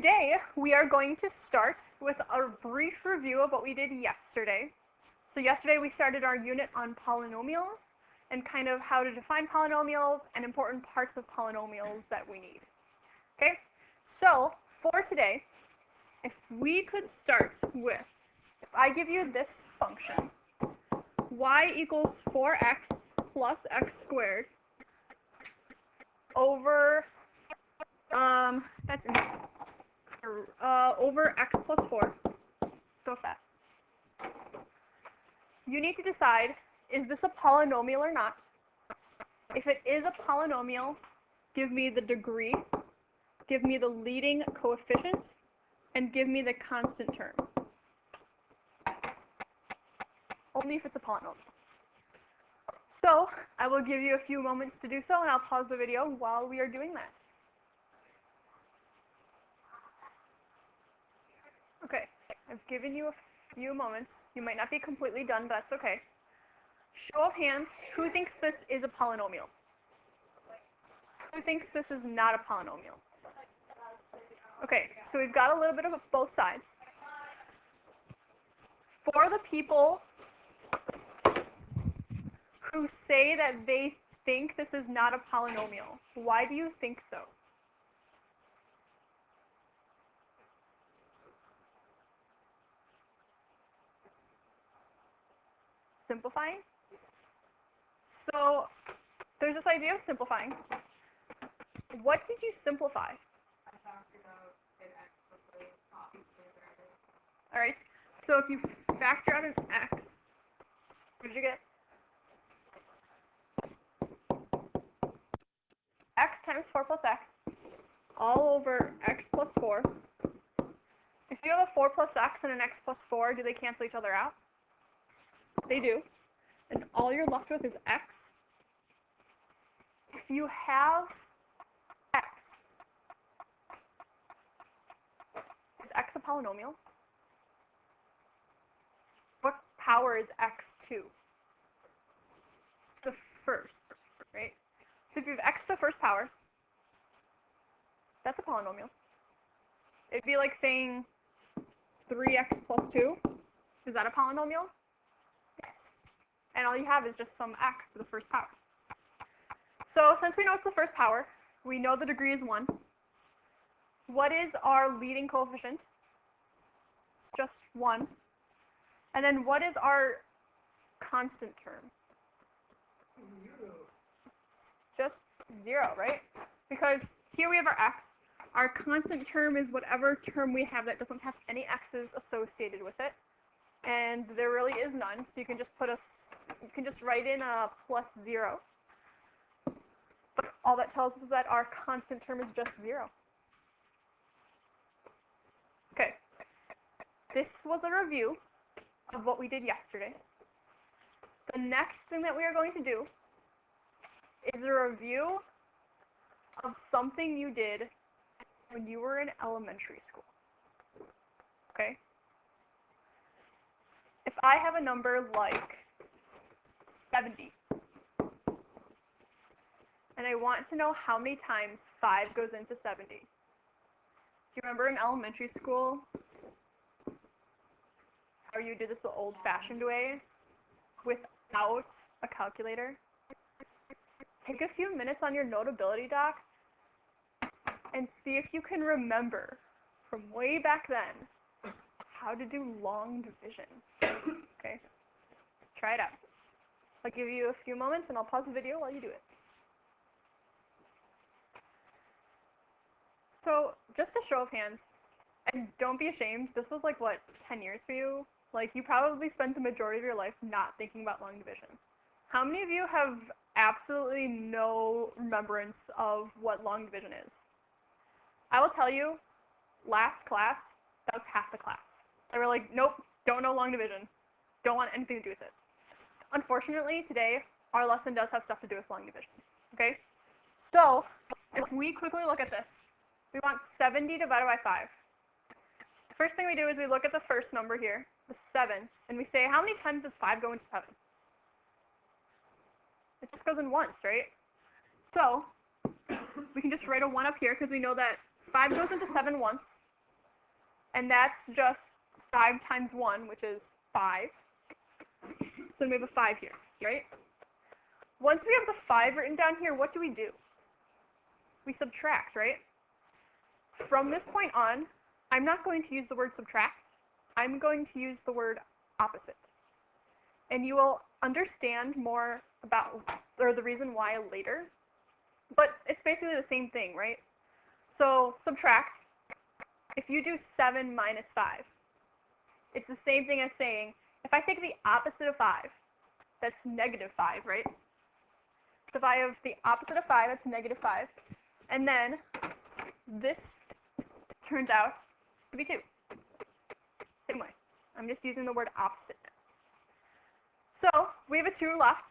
today we are going to start with a brief review of what we did yesterday. So yesterday we started our unit on polynomials and kind of how to define polynomials and important parts of polynomials that we need. Okay, so for today, if we could start with, if I give you this function, y equals 4x plus x squared over, over x plus 4. Let's go with that. You need to decide, is this a polynomial or not? If it is a polynomial, give me the degree, give me the leading coefficient, and give me the constant term. Only if it's a polynomial. So I will give you a few moments to do so, and I'll pause the video while we are doing that. Okay, I've given you a few moments. You might not be completely done, but that's okay. Show of hands, who thinks this is a polynomial? Who thinks this is not a polynomial? Okay, so we've got a little bit of both sides. For the people who say that they think this is not a polynomial, why do you think so? Simplifying? So there's this idea of simplifying. What did you simplify? All right, so if you factor out an x, what did you get? X times 4 plus x, all over x plus 4. If you have a 4 plus x and an x plus 4, do they cancel each other out? They do. And all you're left with is x. If you have x, is x a polynomial? What power is x to? It's the first, right? So if you have x to the first power, that's a polynomial. It'd be like saying 3x plus 2. Is that a polynomial? Yes. And all you have is just some x to the first power. So since we know it's the first power, we know the degree is 1. What is our leading coefficient? It's just 1. And then what is our constant term? Just 0, right? Because here we have our x. Our constant term is whatever term we have that doesn't have any x's associated with it. And there really is none, so you can just you can just write in a plus 0. But all that tells us is that our constant term is just 0. Okay. This was a review of what we did yesterday. The next thing that we are going to do is a review of something you did when you were in elementary school. Okay? If I have a number like 70, and I want to know how many times 5 goes into 70. Do you remember in elementary school how you did this the old-fashioned way without a calculator? Take a few minutes on your Notability doc and see if you can remember from way back then how to do long division. Okay? Try it out. I'll give you a few moments and I'll pause the video while you do it. So, just a show of hands, and don't be ashamed, this was like, what, 10 years for you? Like, you probably spent the majority of your life not thinking about long division. How many of you have absolutely no remembrance of what long division is? I will tell you, last class, that was half the class. They were like, nope, don't know long division. Don't want anything to do with it. Unfortunately, today, our lesson does have stuff to do with long division. Okay? So, if we quickly look at this, we want 70 divided by 5. The first thing we do is we look at the first number here, the 7, and we say, how many times does 5 go into 7? It just goes in once, right? So we can just write a 1 up here because we know that 5 goes into 7 once, and that's just 5 times 1, which is 5. So then we have a 5 here, right? Once we have the 5 written down here, what do? We subtract, right? From this point on, I'm not going to use the word subtract. I'm going to use the word opposite. And you will understand more about, or the reason why later. But it's basically the same thing, right? So subtract. If you do 7 minus 5, it's the same thing as saying, if I take the opposite of 5, that's negative 5, right? So if I have the opposite of 5, that's negative 5. And then this turns out to be 2. Same way. I'm just using the word opposite now. So we have a 2 left.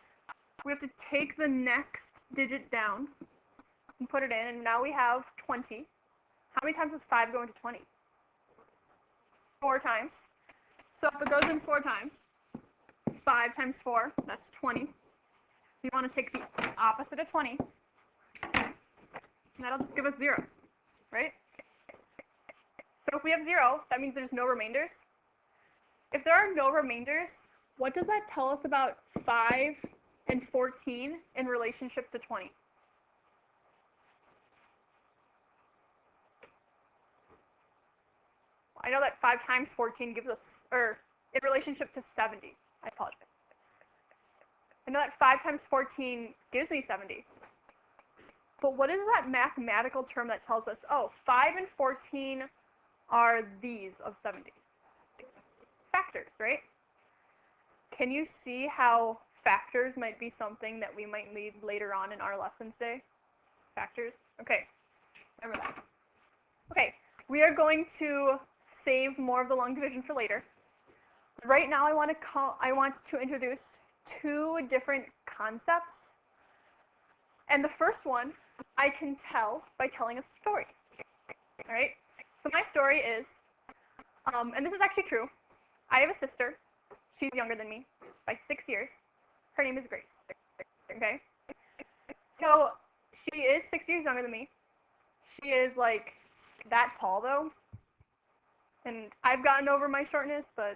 We have to take the next digit down and put it in, and now we have 20. How many times does 5 go into 20? 4 times. So if it goes in 4 times, 5 times 4, that's 20. We want to take the opposite of 20, and that'll just give us 0, right? So if we have 0, that means there's no remainders. If there are no remainders, what does that tell us about 5 and 14 in relationship to 20? I know that 5 times 14 gives us, or in relationship to 70. I apologize. I know that 5 times 14 gives me 70. But what is that mathematical term that tells us, oh, 5 and 14 are these of 70? Factors, right? Can you see how factors might be something that we might need later on in our lesson today? Factors? Okay, remember that. Okay, we are going to save more of the long division for later. Right now I want to introduce 2 different concepts. And the first one I can tell by telling a story. All right? So my story is, and this is actually true, I have a sister. She's younger than me by 6 years. Her name is Grace. Okay? So she is 6 years younger than me. She is like that tall though. And I've gotten over my shortness, but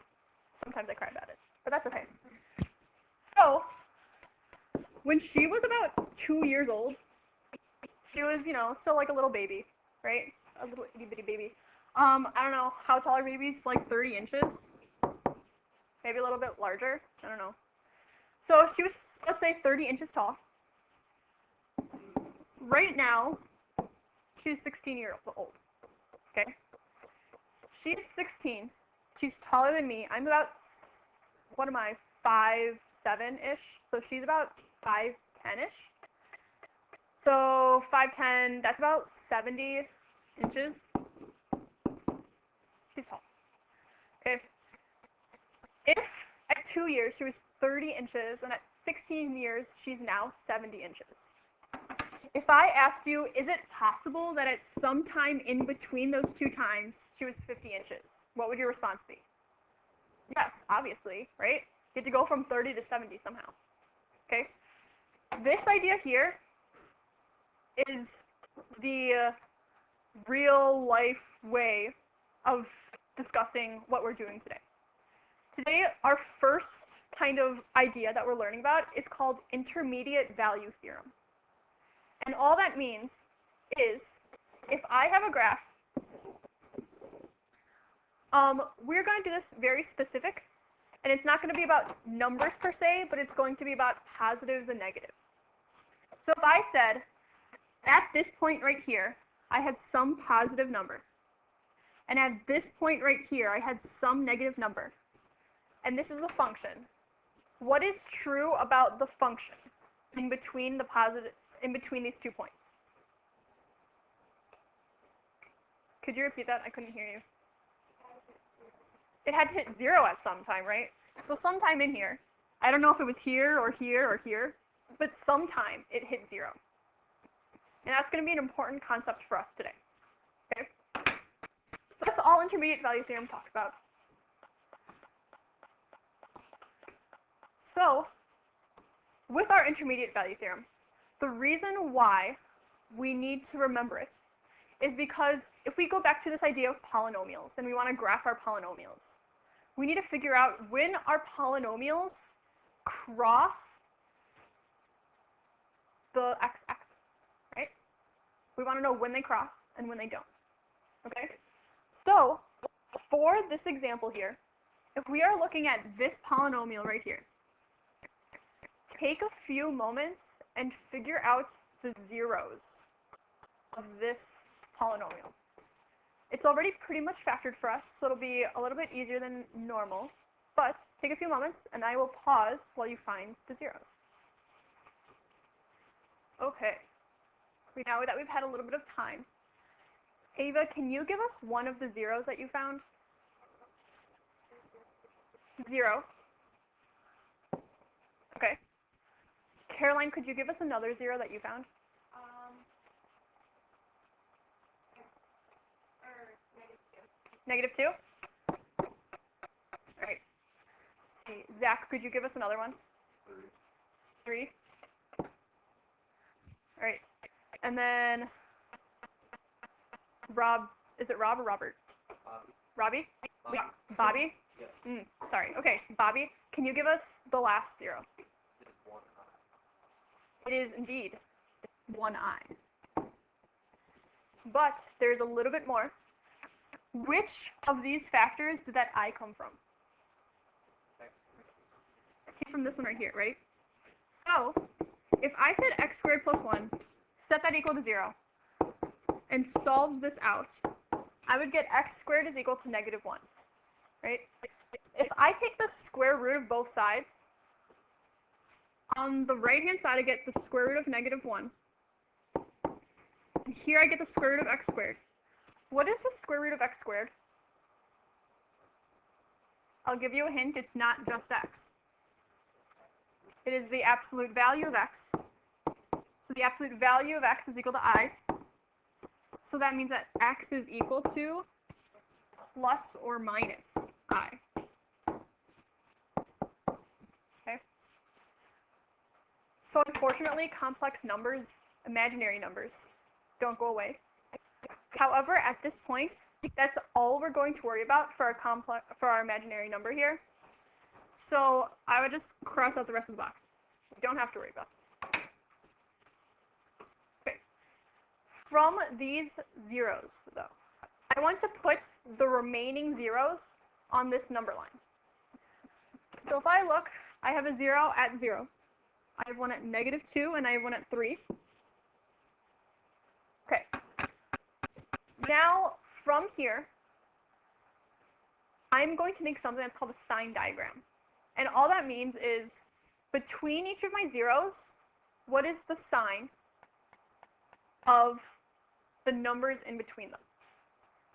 sometimes I cry about it. But that's okay. So when she was about 2 years old, she was, still like a little baby, right? A little itty bitty baby. I don't know how tall are babies, like 30 inches. Maybe a little bit larger. I don't know. So she was, let's say, 30 inches tall. Right now, she's 16 years old. Okay? She's 16. She's taller than me. I'm about, 5'7"-ish. So she's about 5'10"-ish. So 5'10", that's about 70 inches. She's tall. Okay? If at 2 years she was 30 inches, and at 16 years she's now 70 inches. If I asked you, is it possible that at some time in between those 2 times she was 50 inches, what would your response be? Yes, obviously, right? You have to go from 30 to 70 somehow. Okay? This idea here is the real life way of discussing what we're doing today. Today, our first kind of idea that we're learning about is called intermediate value theorem. And all that means is, if I have a graph, we're going to do this very specific, and it's not going to be about numbers per se, but it's going to be about positives and negatives. So if I said, at this point right here, I had some positive number, and at this point right here, I had some negative number, and this is a function. What is true about the function in between these 2 points? Could you repeat that? I couldn't hear you. It had to hit 0 at some time, right? So sometime in here, I don't know if it was here or here or here, but sometime it hit 0. And that's going to be an important concept for us today. Okay? So that's all intermediate value theorem talks about. So, with our intermediate value theorem, the reason why we need to remember it is because if we go back to this idea of polynomials and we want to graph our polynomials, we need to figure out when our polynomials cross the x-axis, right? We want to know when they cross and when they don't, okay? So for this example here, if we are looking at this polynomial right here, take a few moments and figure out the zeros of this polynomial. It's already pretty much factored for us, so it'll be a little bit easier than normal, but take a few moments and I will pause while you find the zeros. Okay, now that we've had a little bit of time, Ava, can you give us one of the zeros that you found? 0. Okay. Caroline, could you give us another 0 that you found? -2. All right. Let's see. Zach, could you give us another one? 3. All right. And then Rob, is it Rob or Robert? Bobby. Robbie? Bobby? Yeah. Sorry. Okay, Bobby, can you give us the last 0? It is indeed 1i. But there's a little bit more. Which of these factors did that I come from? It came from this one right here, right? So, if I said x squared plus 1, set that equal to 0, and solved this out, I would get x squared is equal to -1, right? If I take the square root of both sides, on the right-hand side I get the square root of -1, and here I get the square root of x squared. What is the square root of x squared? I'll give you a hint, it's not just x. It is the absolute value of x. So the absolute value of x is equal to I. So that means that x is equal to plus or minus I. Okay? So unfortunately, complex numbers, imaginary numbers, don't go away. However, at this point, that's all we're going to worry about for our imaginary number here. So I would just cross out the rest of the boxes. You don't have to worry about it. Okay. From these zeros, though, I want to put the remaining zeros on this number line. So if I look, I have a 0 at 0. I have one at -2, and I have one at 3. Okay. Now, from here, I'm going to make something that's called a sign diagram. And all that means is, between each of my zeros, what is the sign of the numbers in between them?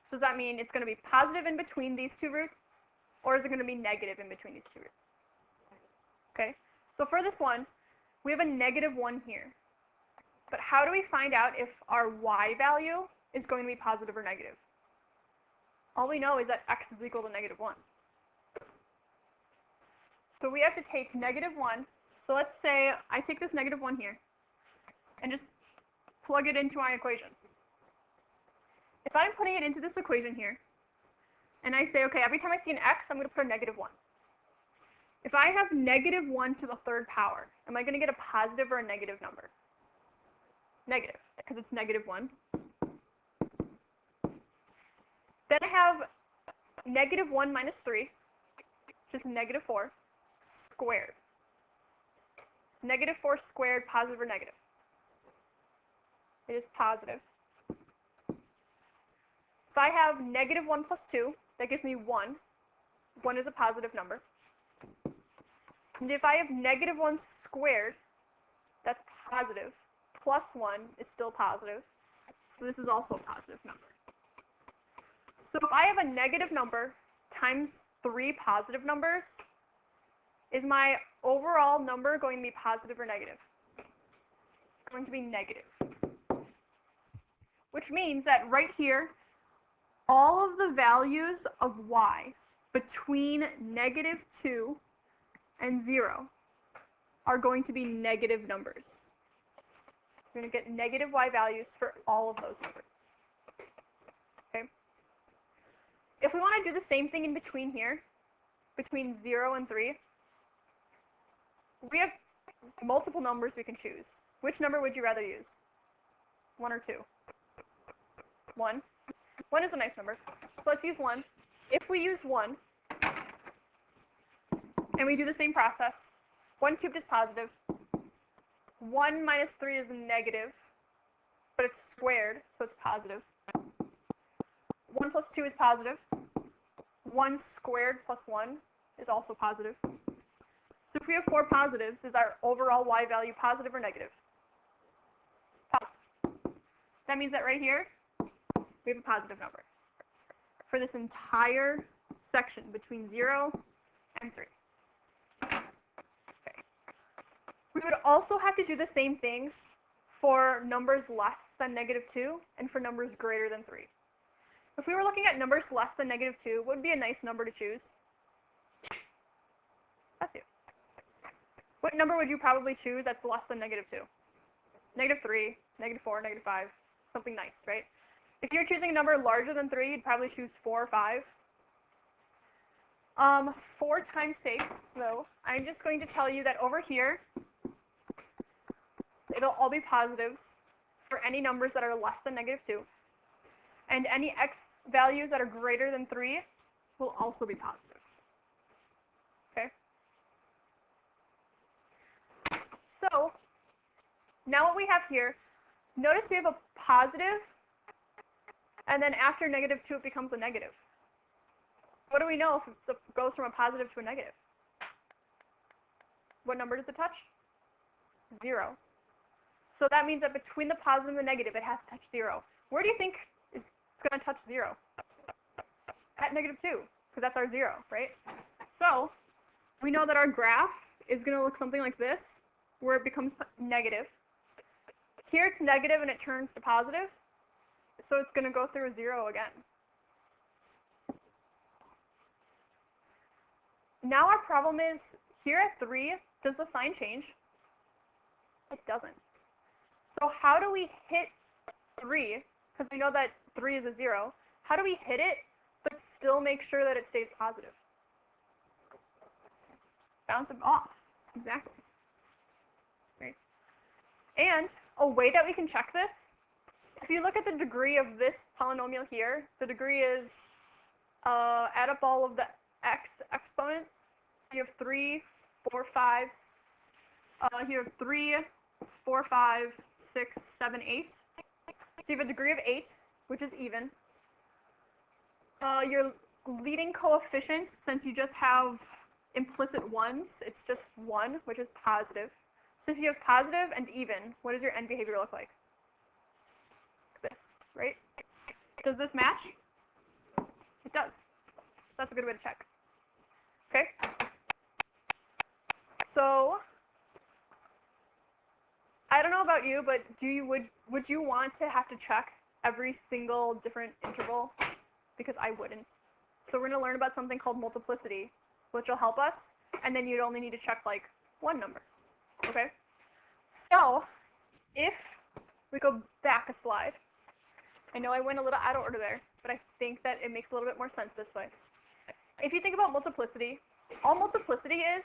So does that mean it's going to be positive in between these two roots, or is it going to be negative in between these two roots? Okay, so for this one, we have a -1 here. But how do we find out if our y value is going to be positive or negative? All we know is that x is equal to -1. So we have to take -1. So let's say I take this -1 here and just plug it into my equation. If I'm putting it into this equation here, and I say, okay, every time I see an x, I'm going to put a -1. If I have -1 to the 3rd power, am I going to get a positive or a negative number? Negative, because it's -1. Then I have -1 minus 3, which is -4, squared. It's -4 squared, positive or negative? It is positive. If I have -1 plus 2, that gives me 1. 1 is a positive number. And if I have -1 squared, that's positive. Plus 1 is still positive. So this is also a positive number. So if I have a negative number times 3 positive numbers, is my overall number going to be positive or negative? It's going to be negative. Which means that right here, all of the values of y between -2 and 0 are going to be negative numbers. We're going to get negative y values for all of those numbers. If we want to do the same thing in between here, between 0 and 3, we have multiple numbers we can choose. Which number would you rather use? 1 or 2? 1. 1 is a nice number. So let's use 1. If we use 1, and we do the same process, 1 cubed is positive. 1 minus 3 is negative, but it's squared, so it's positive. 1 plus 2 is positive. 1 squared plus 1 is also positive. So if we have 4 positives, is our overall y value positive or negative? Positive. That means that right here, we have a positive number for this entire section between 0 and 3. Okay. We would also have to do the same thing for numbers less than -2 and for numbers greater than 3. If we were looking at numbers less than -2, what would be a nice number to choose? That's you. What number would you probably choose that's less than -2? -3, -4, -5, something nice, right? If you're choosing a number larger than 3, you'd probably choose 4 or 5. For time's sake, though, I'm just going to tell you that over here, it'll all be positives for any numbers that are less than -2. And any x values that are greater than 3 will also be positive. Okay? So, now what we have here, notice we have a positive, and then after -2 it becomes a negative. What do we know if it goes from a positive to a negative? What number does it touch? 0. So that means that between the positive and the negative, it has to touch 0. Where do you think it's going to touch 0? At -2, because that's our 0, right? So we know that our graph is going to look something like this, where it becomes negative. Here it's negative and it turns to positive, so it's going to go through a 0 again. Now our problem is, here at 3, does the sign change? It doesn't. So how do we hit 3? Because we know that 3 is a 0. How do we hit it, but still make sure that it stays positive? Bounce it off. Exactly. Right. And a way that we can check this, if you look at the degree of this polynomial here, the degree is add up all of the x exponents. So you have 3, 4, 5. You have 3, 4, 5, 6, 7, 8. So you have a degree of 8, which is even. Your leading coefficient, since you just have implicit ones, it's just 1, which is positive. So if you have positive and even, what does your end behavior look like? This, right? Does this match? It does. So that's a good way to check. Okay? So I don't know about you, but would you want to have to check every single different interval? Because I wouldn't. So we're going to learn about something called multiplicity, which will help us, and then you'd only need to check like one number. Okay? So if we go back a slide, I know I went a little out of order there, but I think that it makes a little bit more sense this way. If you think about multiplicity, all multiplicity is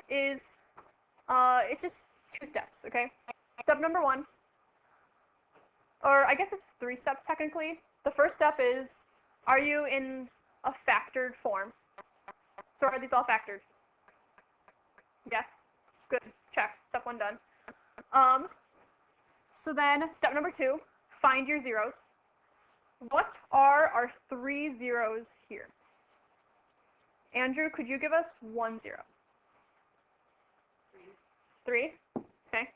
it's just 2 steps, okay? Step number 1, or I guess it's 3 steps technically. The first step is, are you in a factored form? So are these all factored? Yes. Good. Check. Step 1 done. So then, step number 2, find your zeros. What are our 3 zeros here? Andrew, could you give us 1 0? 3? Okay.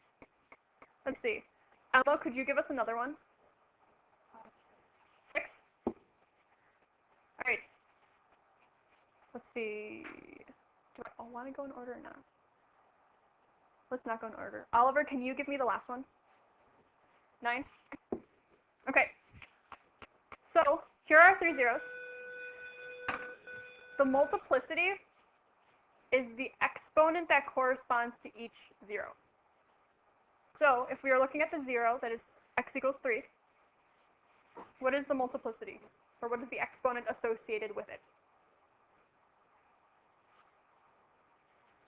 Let's see. Emma, could you give us another one? 6? All right. Let's see. Do I want to go in order or not? Let's not go in order. Oliver, can you give me the last one? 9? Okay. So here are our 3 zeros. The multiplicity is the exponent that corresponds to each 0. So if we are looking at the 0, that is x equals 3, what is the multiplicity? Or what is the exponent associated with it?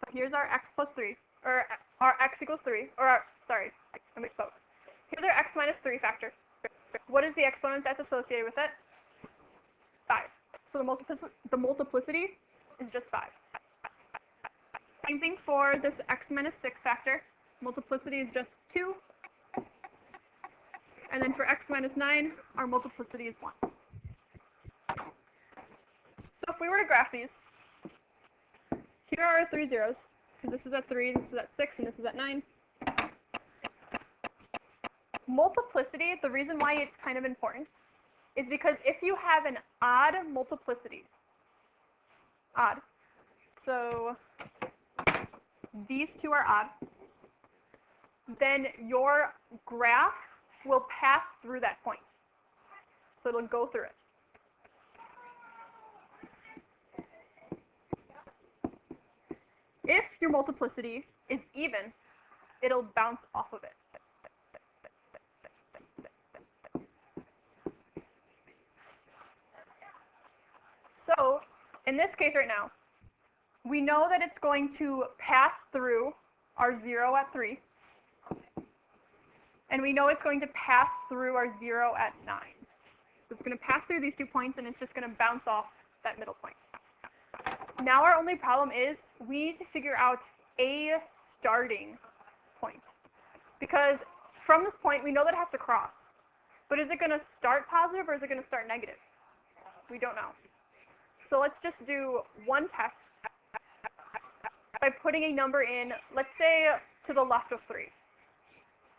So here's our x plus 3, or our x equals 3, or sorry, I misspoke. Here's our x minus 3 factor. What is the exponent that's associated with it? 5. So the multiplicity is just 5. Same thing for this x minus 6 factor. Multiplicity is just 2. And then for x minus 9, our multiplicity is 1. So if we were to graph these, here are our 3 zeros, because this is at 3, this is at 6, and this is at 9. Multiplicity, the reason why it's kind of important, is because if you have an odd multiplicity, so these two are odd, then your graph will pass through that point. So it'll go through it. If your multiplicity is even, it'll bounce off of it. So in this case right now, we know that it's going to pass through our 0 at 3. And we know it's going to pass through our 0 at 9. So it's going to pass through these 2 points, and it's just going to bounce off that middle point. Now our only problem is we need to figure out a starting point. Because from this point, we know that it has to cross. But is it going to start positive or is it going to start negative? We don't know. So let's just do one test by putting a number in, let's say, to the left of 3.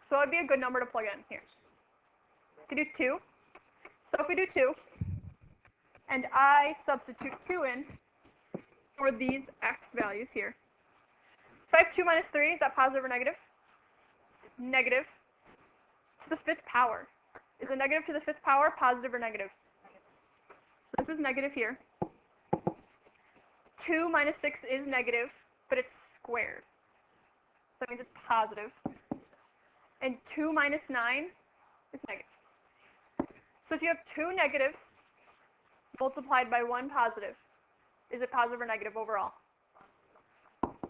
So that would be a good number to plug in here. We could do 2. So if we do 2, and I substitute 2 in for these x values here. If I have 2 minus 3, is that positive or negative? Negative to the 5th power. Is a negative to the 5th power positive or negative? So this is negative here. 2 minus 6 is negative, but it's squared. So that means it's positive. And 2 minus 9 is negative. So if you have 2 negatives multiplied by 1 positive, is it positive or negative overall?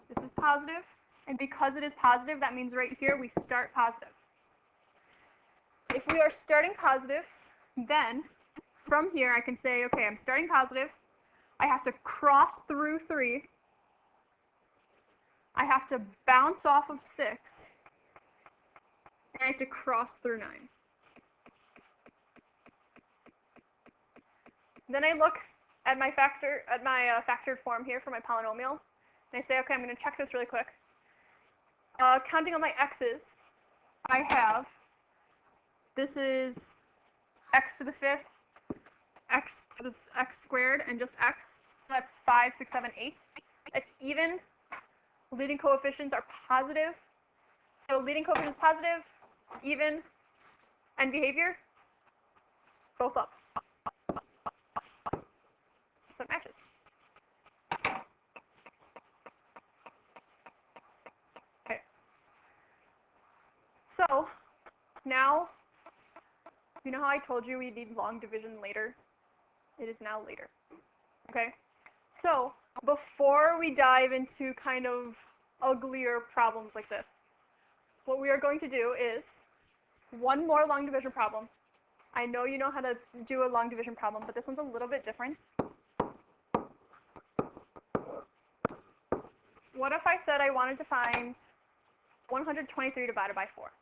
This is positive, and because it is positive, that means right here we start positive. If we are starting positive, then from here I can say, okay, I'm starting positive. I have to cross through 3. I have to bounce off of 6. And I have to cross through 9. Then I look at my factored form here for my polynomial, and I say, okay, I'm going to check this really quick. Counting on my x's, I have, this is x to the 5th, x to the x squared, and just x. So that's 5, 6, 7, 8. It's even. Leading coefficients are positive. So leading coefficient is positive, even, and behavior, both up. So it matches. Okay. So now, you know how I told you we need long division later? It is now later. Okay? So before we dive into kind of uglier problems like this, what we are going to do is one more long division problem. I know you know how to do a long division problem, but this one's a little bit different. What if I said I wanted to find 123 divided by 4?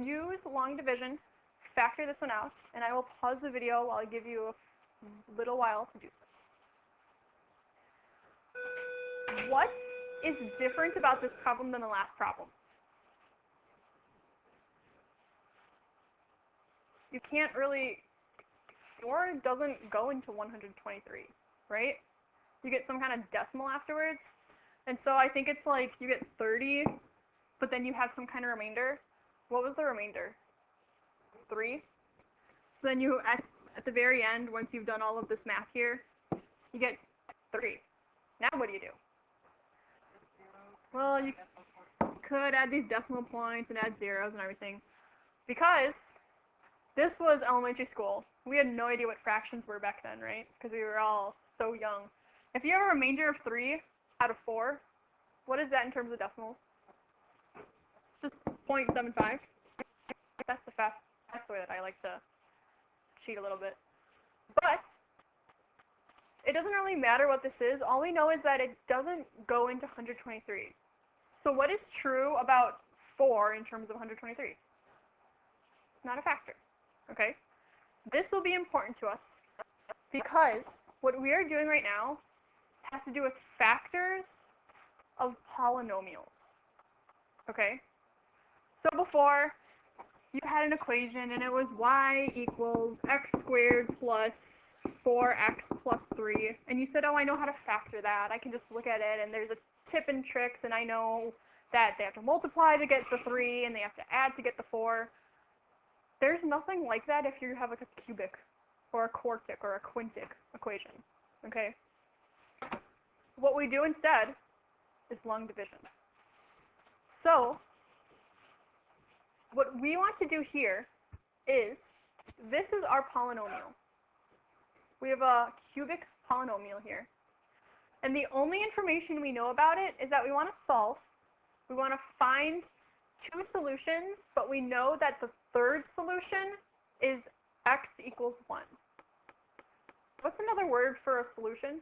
Use long division, factor this one out, and I will pause the video while I give you a little while to do so. What is different about this problem than the last problem? You can't really, 4 doesn't go into 123, right? You get some kind of decimal afterwards. And so I think it's like you get 30, but then you have some kind of remainder. What was the remainder? 3. So then you, at the very end, once you've done all of this math here, you get 3. Now what do you do? Well, you could add these decimal points and add zeros and everything. Because This was elementary school. We had no idea what fractions were back then, right? Because we were all so young. If you have a remainder of 3 out of 4, what is that in terms of decimals? It's just 0.75. That's the way that I like to cheat a little bit. But it doesn't really matter what this is. All we know is that it doesn't go into 123. So what is true about 4 in terms of 123? It's not a factor. Okay? This will be important to us because what we are doing right now has to do with factors of polynomials. Okay? So before, you had an equation and it was y equals x squared plus 4x plus 3. And you said, oh, I know how to factor that. I can just look at it and there's a tip and tricks and I know that they have to multiply to get the 3 and they have to add to get the 4. There's nothing like that if you have like a cubic or a quartic or a quintic equation. Okay? What we do instead is long division. So, what we want to do here is, this is our polynomial. We have a cubic polynomial here. And the only information we know about it is that we want to solve. We want to find 2 solutions, but we know that the third solution is x equals 1. What's another word for a solution?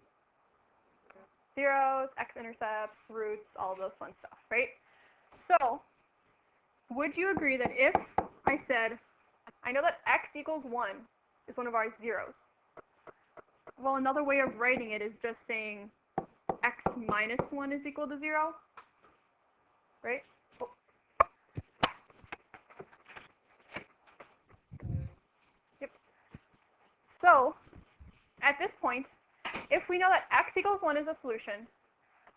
Zeros, x-intercepts, roots, all of those fun stuff, right? So, would you agree that if I said, I know that x equals 1 is one of our zeros. Well, another way of writing it is just saying x minus 1 is equal to 0, right? Oh. Yep. So, at this point, if we know that x equals 1 is a solution,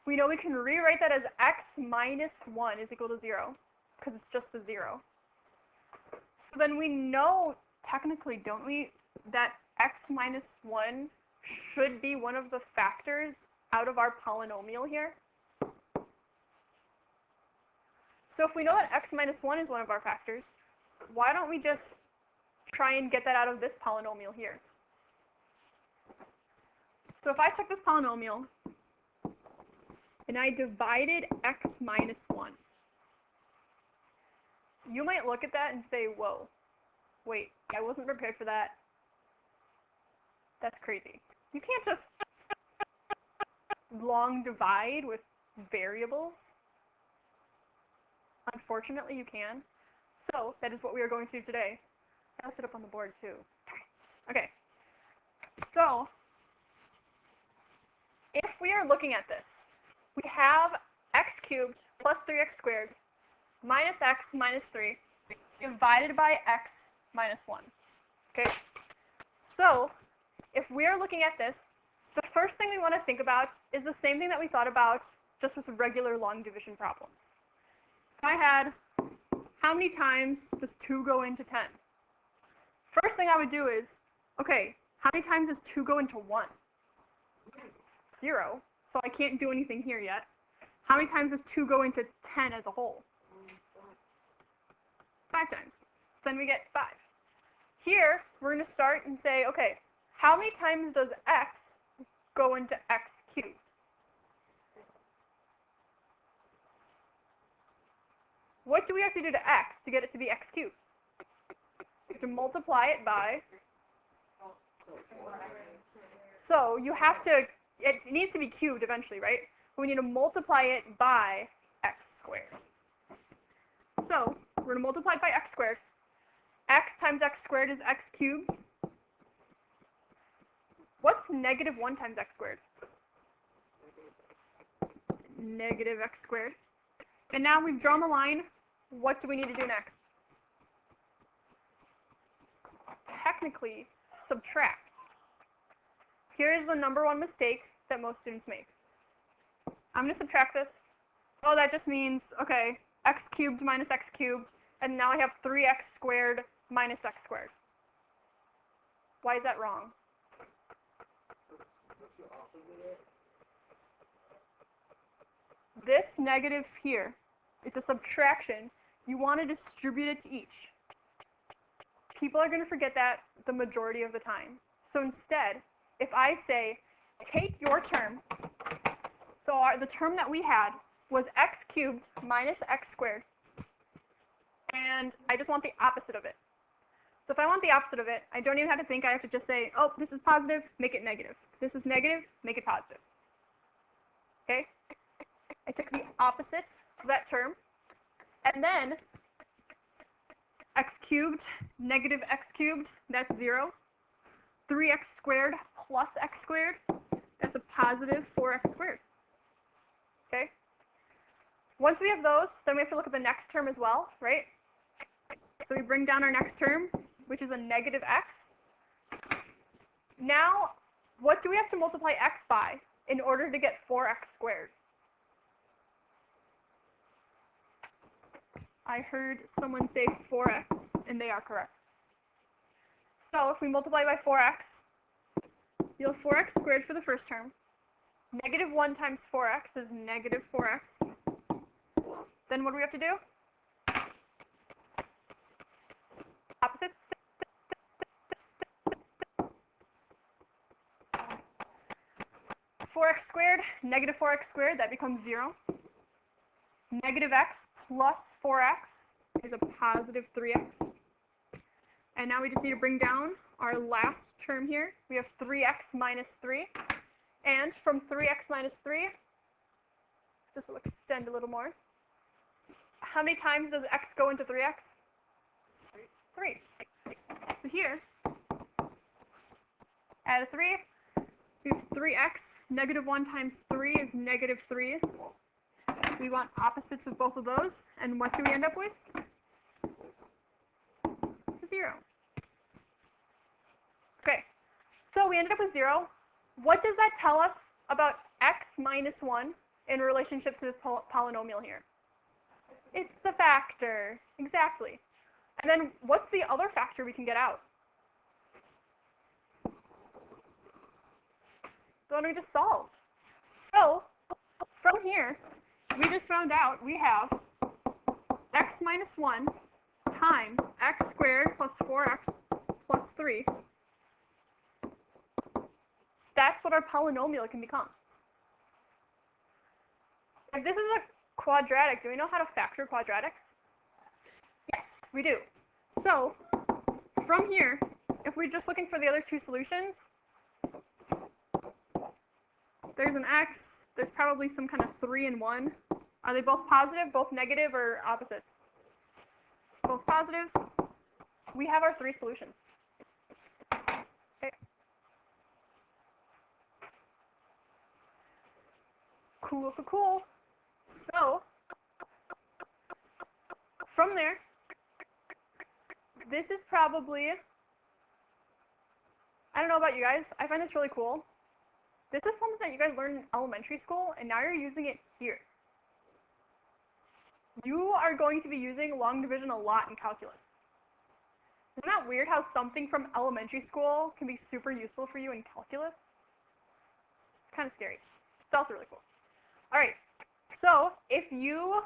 we know we can rewrite that as x minus 1 is equal to 0, because it's just a 0. So then we know, technically, don't we, that x minus 1 should be one of the factors out of our polynomial here. So if we know that x minus 1 is one of our factors, why don't we just try and get that out of this polynomial here? So if I took this polynomial and I divided x minus 1, you might look at that and say, whoa, wait, I wasn't prepared for that. That's crazy. You can't just long divide with variables. Unfortunately, you can. So that is what we are going to do today. I'll sit up on the board too. Okay. So if we are looking at this, we have x cubed plus 3x squared minus x minus 3 divided by x minus 1. Okay? So if we are looking at this, the first thing we want to think about is the same thing that we thought about just with regular long division problems. If I had, how many times does 2 go into 10? First thing I would do is, okay, how many times does 2 go into 1? 0, so I can't do anything here yet. How many times does 2 go into 10 as a whole? 5 times. So then we get 5. Here, we're going to start and say, okay, how many times does x go into x cubed? What do we have to do to x to get it to be x cubed? We have to multiply it by. So you have to, it needs to be cubed eventually, right? We need to multiply it by x squared. So we're going to multiply it by x squared. X times x squared is x cubed. What's negative 1 times x squared? Negative x squared. And now we've drawn the line. What do we need to do next? Technically, subtract. Here is the number 1 mistake that most students make. I'm going to subtract this. Oh, that just means, okay, x cubed minus x cubed, and now I have 3x squared minus x squared. Why is that wrong? This negative here, it's a subtraction. You want to distribute it to each. people are going to forget that the majority of the time. So instead, if I say, take your term, so the term that we had was x cubed minus x squared, and I just want the opposite of it. So if I want the opposite of it, I don't even have to think. I have to just say, oh, this is positive, make it negative. This is negative, make it positive. Okay? I took the opposite of that term, and then x cubed, negative x cubed, that's 0. 3x squared plus x squared, that's a positive 4x squared. Okay? Once we have those, then we have to look at the next term as well, right? So we bring down our next term, which is a negative x. Now, what do we have to multiply x by in order to get 4x squared? I heard someone say 4x, and they are correct. So if we multiply by 4x, you'll have 4x squared for the first term. Negative 1 times 4x is negative 4x. Then what do we have to do? Opposites. 4x squared, negative 4x squared, that becomes 0. Negative x plus 4x is a positive 3x. And now we just need to bring down our last term here. We have 3x minus 3. And from 3x minus 3, this will extend a little more. How many times does x go into 3x? 3. So here, add a 3. We have 3x. Negative 1 times 3 is negative 3. We want opposites of both of those. And what do we end up with? 0. Okay, so we ended up with 0. What does that tell us about x minus 1 in relationship to this polynomial here? It's a factor. Exactly. And then what's the other factor we can get out? The one we just solved. So from here, we just found out we have x minus 1 times x squared plus 4x plus 3. That's what our polynomial can become. If this is a quadratic, do we know how to factor quadratics? Yes, we do. So from here, if we're just looking for the other two solutions, there's an x, there's probably some kind of 3 and 1. Are they both positive, both negative, or opposites? Both positives. We have our 3 solutions. Okay. Cool, cool, cool. So, from there, this is probably, I don't know about you guys, I find this really cool. This is something that you guys learned in elementary school, and now you're using it here. You are going to be using long division a lot in calculus. Isn't that weird how something from elementary school can be super useful for you in calculus? It's kind of scary. It's also really cool. All right, so if you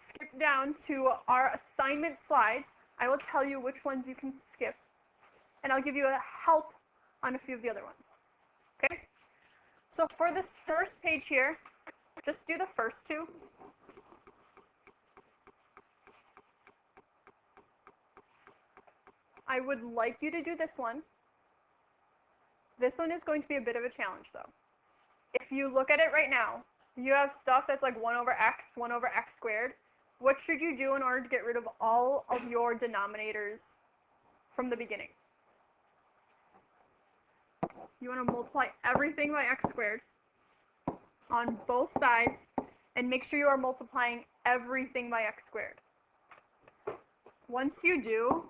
skip down to our assignment slides, I will tell you which ones you can skip, and I'll give you a help on a few of the other ones. Okay? So for this first page here, just do the first 2. I would like you to do this one. This one is going to be a bit of a challenge, though. If you look at it right now, you have stuff that's like 1 over x squared. What should you do in order to get rid of all of your denominators from the beginning? You want to multiply everything by x squared on both sides, and make sure you are multiplying everything by x squared. Once you do,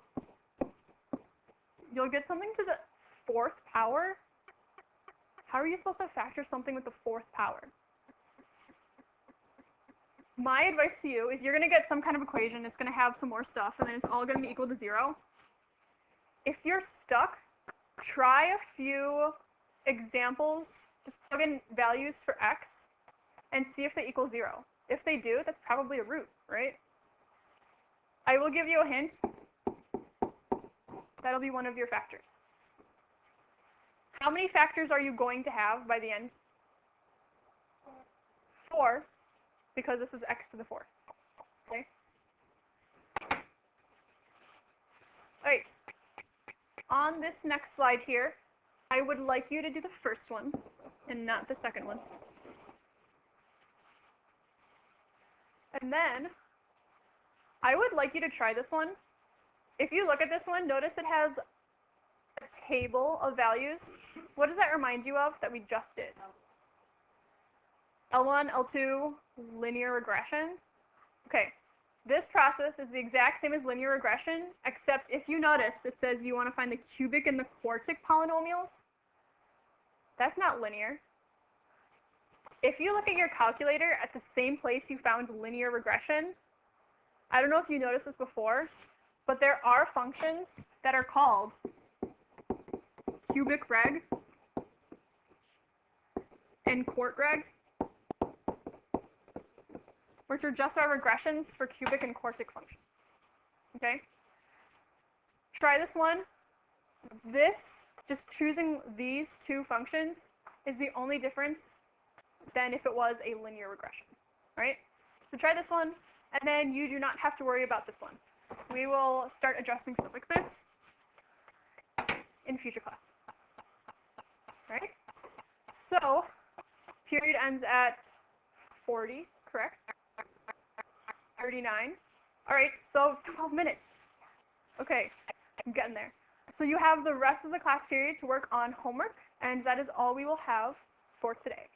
you'll get something to the 4th power. How are you supposed to factor something with the 4th power? My advice to you is you're going to get some kind of equation. It's going to have some more stuff, and then it's all going to be equal to 0. If you're stuck, try a few examples. Just plug in values for x and see if they equal 0. If they do, that's probably a root, right? I will give you a hint. That'll be one of your factors. How many factors are you going to have by the end? 4, because this is x to the 4th. Okay? All right. On this next slide here, I would like you to do the first one and not the second one. And then I would like you to try this one. If you look at this one, notice it has a table of values. What does that remind you of that we just did? L1, L2, linear regression. Okay, this process is the exact same as linear regression, except if you notice, it says you want to find the cubic and the quartic polynomials. That's not linear. If you look at your calculator at the same place you found linear regression, I don't know if you noticed this before, but there are functions that are called cubic reg and quart reg, which are just our regressions for cubic and quartic functions. Okay? Try this one. This, just choosing these two functions, is the only difference than if it was a linear regression. Right? So try this one, and then you do not have to worry about this one. We will start addressing stuff like this in future classes. Right? So, period ends at 40, correct? 39. All right, so 12 minutes. Okay, I'm getting there. So you have the rest of the class period to work on homework, and that is all we will have for today.